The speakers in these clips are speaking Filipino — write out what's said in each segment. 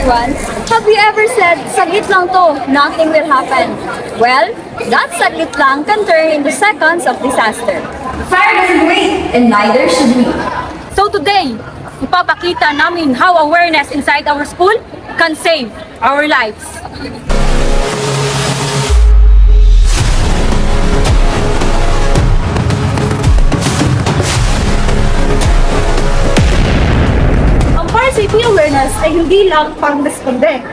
everyone. Have you ever said, saglit lang to, nothing will happen? Well, that saglit lang can turn into seconds of disaster. Fire doesn't wait, and neither should we. So today, ipapakita namin how awareness inside our school can save our lives. Ang fire safety awareness ay hindi lang pang-responde,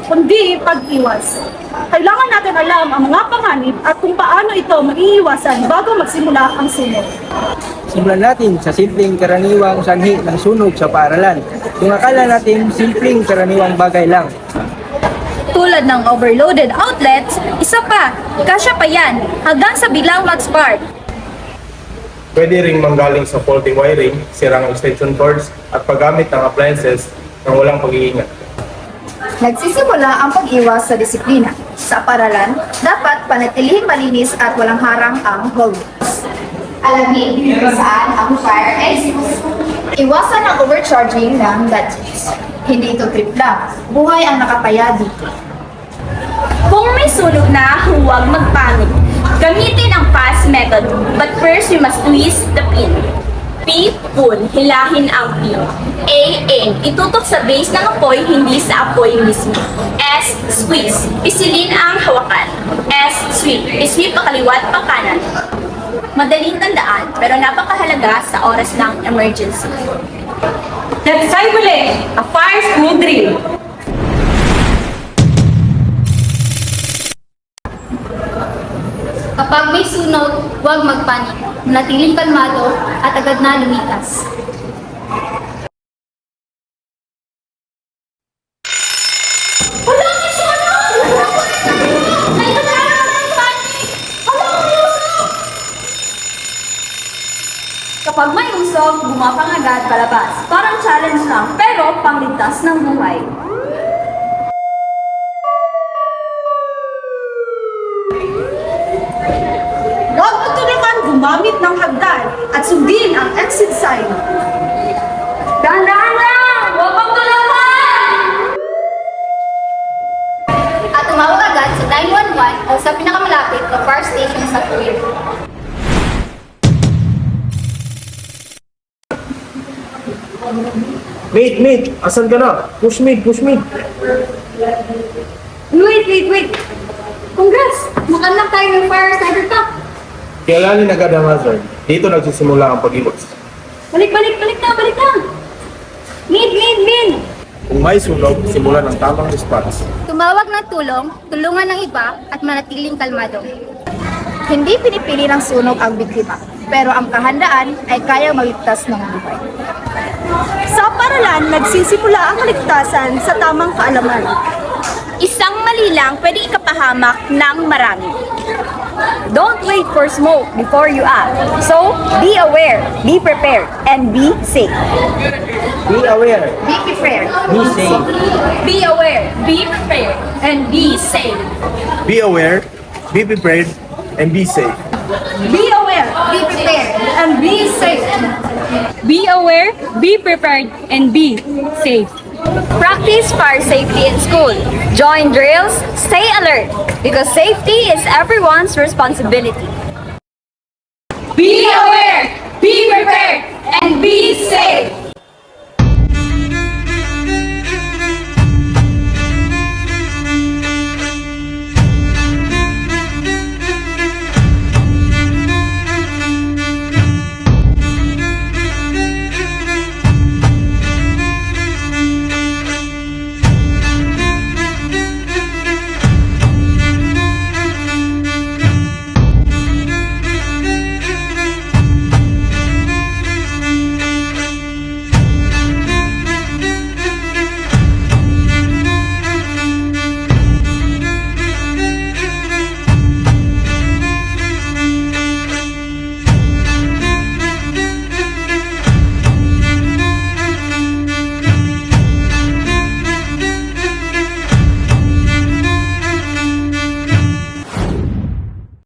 kundi pag-iwas. Kailangan natin alam ang mga panganib at kung paano ito maiiwasan bago magsimula ang sunog. Simulan natin sa simpleng karaniwang sanhi ng sunog sa paaralan. Kung akala natin simpleng karaniwang bagay lang. Tulad ng overloaded outlets, isa pa, kasya pa yan, hanggang sa bilang mag-spark. Pwede ring manggaling sa faulty wiring, sirang extension cords, at paggamit ng appliances ng walang pag-iingat. Nagsisimula ang pag-iwas sa disiplina. Sa paaralan, dapat panatilihing malinis at walang harang ang hallways. Alamin kung saan ang fire exits. Iwasan ang overcharging ng gadgets. Hindi ito trip lang. Buhay ang nakataya dito. Kung may sunog na, huwag magpanik. Gamitin ang pass method, but first we must twist the pin. P, pull, hilahin ang pin. A, aim, itutok sa base ng apoy, hindi sa apoy mismo. S, squeeze, pisilin ang hawakan. S, sweep, isweep pa kaliwat pa kanan. Madaling tandaan, pero napakahalaga sa oras ng emergency. Let's simulate a fire school drill. Kapag may sunog, huwag magpanik. Manatiling kalmado at agad na lumikas. Kapag may usok, gumapang agad palabas. Parang challenge lang, pero pangligtas ng buhay. Huwag matulungan gumamit ng hagdan at sundin ang exit sign. Dahan-dahan lang! Huwag kang tulungan! At tumawag agad sa 911 o sa pinakamalapit na fire station sa career. Mate! Asan ka na? Push me! Wait! Congrats! Makanap tayo ng fire sniper ka! Kilalanin agad ang hazard. Dito nagsisimula ang pag-iwas. Balik na! Min! Kung may sunog, simulan ang tamang response. Tumawag ng tulong, tulungan ng iba, at manatiling kalmado. Hindi pinipili ng sunog ang biktima, pero ang kahandaan ay kayang maligtas ng buhay. Sa paaralan, nagsisimula ang kaligtasan sa tamang kaalaman. Isang mali lang pwede ikapahamak ng marami. Don't wait for smoke before you act. So, be aware, be prepared, and be safe. Be aware. Be prepared. Be safe. Be aware, be prepared, and be safe. Be aware, be prepared, and be safe. Be aware, Be prepared. and be safe. Be aware, be prepared, and be safe. Practice fire safety in school. Join drills, stay alert, because safety is everyone's responsibility. Be aware,